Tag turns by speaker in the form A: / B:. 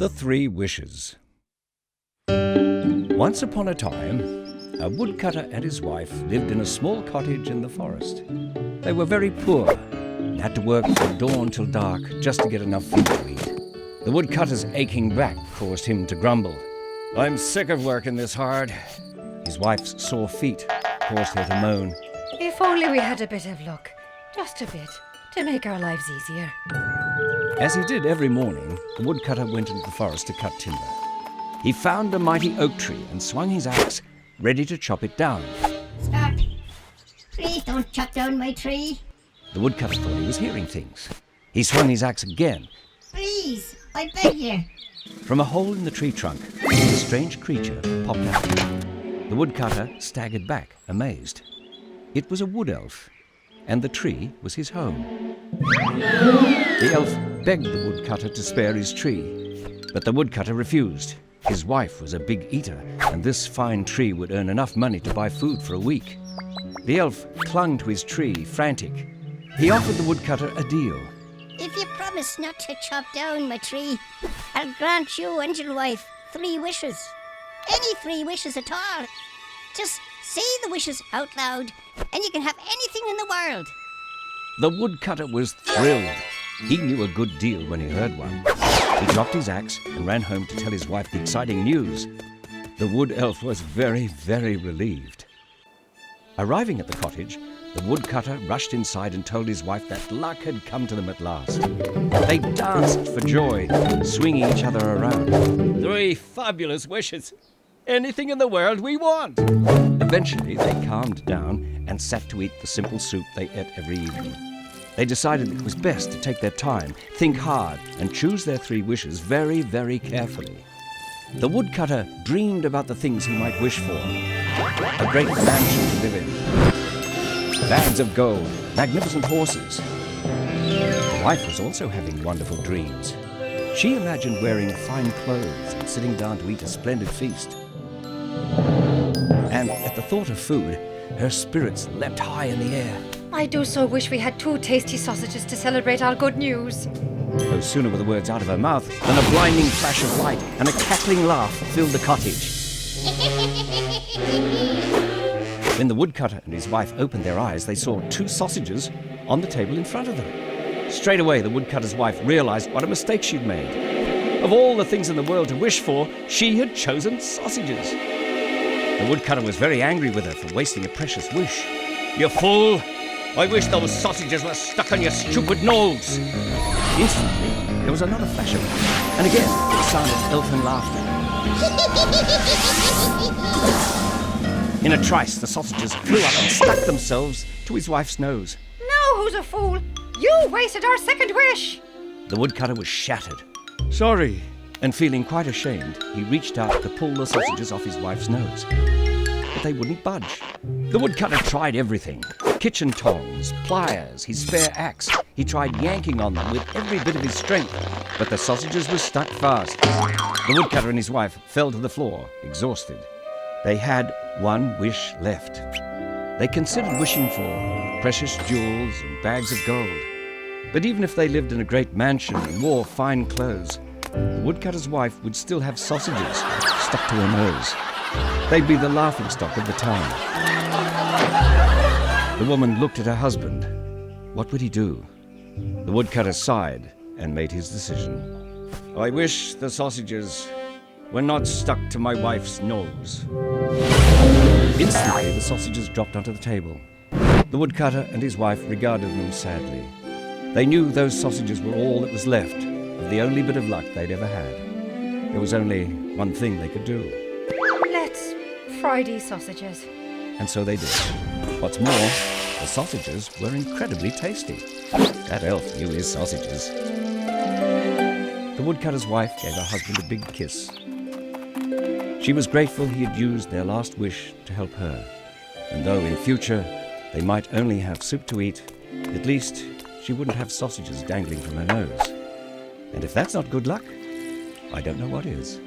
A: The Three Wishes. Once upon a time, a woodcutter and his wife lived in a small cottage in the forest. They were very poor and had to work from dawn till dark just to get enough food to eat. The woodcutter's aching back caused him to grumble. "I'm sick of working this hard." His wife's sore feet caused her to moan.
B: If only we had a bit of luck, just a bit, to make our lives easier.
A: As he did every morning, the woodcutter went into the forest to cut timber. He found a mighty oak tree and swung his axe, ready to chop it down.
C: "Stop! Please don't chop down my tree.
A: The woodcutter thought he was hearing things. He swung his axe again.
C: Please, I beg you."
A: From a hole in the tree trunk, a strange creature popped out. The woodcutter staggered back, amazed. It was a wood elf, and the tree was his home. The elf begged the woodcutter to spare his tree, but the woodcutter refused. His wife was a big eater, and this fine tree would earn enough money to buy food for a week. The elf clung to his tree, frantic. He offered the woodcutter a deal.
C: "If you promise not to chop down my tree, I'll grant you and your wife 3 wishes. Any 3 wishes at all. Just say the wishes out loud, and you can have anything in the world."
A: The woodcutter was thrilled. He knew a good deal when he heard one. He dropped his axe and ran home to tell his wife the exciting news. The wood elf was very, very relieved. Arriving at the cottage, the woodcutter rushed inside and told his wife that luck had come to them at last. They danced for joy, swinging each other around. 3 fabulous wishes! Anything in the world we want! Eventually, they calmed down and sat to eat the simple soup they ate every evening. They decided it was best to take their time, think hard, and choose their 3 wishes very, very carefully. The woodcutter dreamed about the things he might wish for. A great mansion to live in, bags of gold, magnificent horses. The wife was also having wonderful dreams. She imagined wearing fine clothes and sitting down to eat a splendid feast. And at the thought of food, her spirits leapt high in the air.
B: I do so wish we had 2 tasty sausages to celebrate our good news.
A: No sooner were the words out of her mouth than a blinding flash of light and a cackling laugh filled the cottage. When the woodcutter and his wife opened their eyes, they saw 2 sausages on the table in front of them. Straight away, the woodcutter's wife realized what a mistake she'd made. Of all the things in the world to wish for, she had chosen sausages. The woodcutter was very angry with her for wasting a precious wish. "You fool! I wish those sausages were stuck on your stupid nose!" Instantly, there was another flash of light, and again the sound of elfin laughter. In a trice, the sausages flew up and stuck themselves to his wife's nose.
B: Now who's a fool? You wasted our second wish!
A: The woodcutter was shattered. "Sorry." And feeling quite ashamed, he reached out to pull the sausages off his wife's nose. But they wouldn't budge. The woodcutter tried everything. Kitchen tongs, pliers, his spare axe. He tried yanking on them with every bit of his strength, but the sausages were stuck fast. The woodcutter and his wife fell to the floor, exhausted. They had 1 wish left. They considered wishing for precious jewels and bags of gold. But even if they lived in a great mansion and wore fine clothes, the woodcutter's wife would still have sausages stuck to her nose. They'd be the laughingstock of the town. The woman looked at her husband. What would he do? The woodcutter sighed and made his decision. "I wish the sausages were not stuck to my wife's nose." Instantly, the sausages dropped onto the table. The woodcutter and his wife regarded them sadly. They knew those sausages were all that was left of the only bit of luck they'd ever had. There was only one thing they could do.
B: Let's fry these sausages.
A: And so they did. What's more, the sausages were incredibly tasty. That elf knew his sausages. The woodcutter's wife gave her husband a big kiss. She was grateful he had used their last wish to help her. And though in future they might only have soup to eat, at least she wouldn't have sausages dangling from her nose. And if that's not good luck, I don't know what is.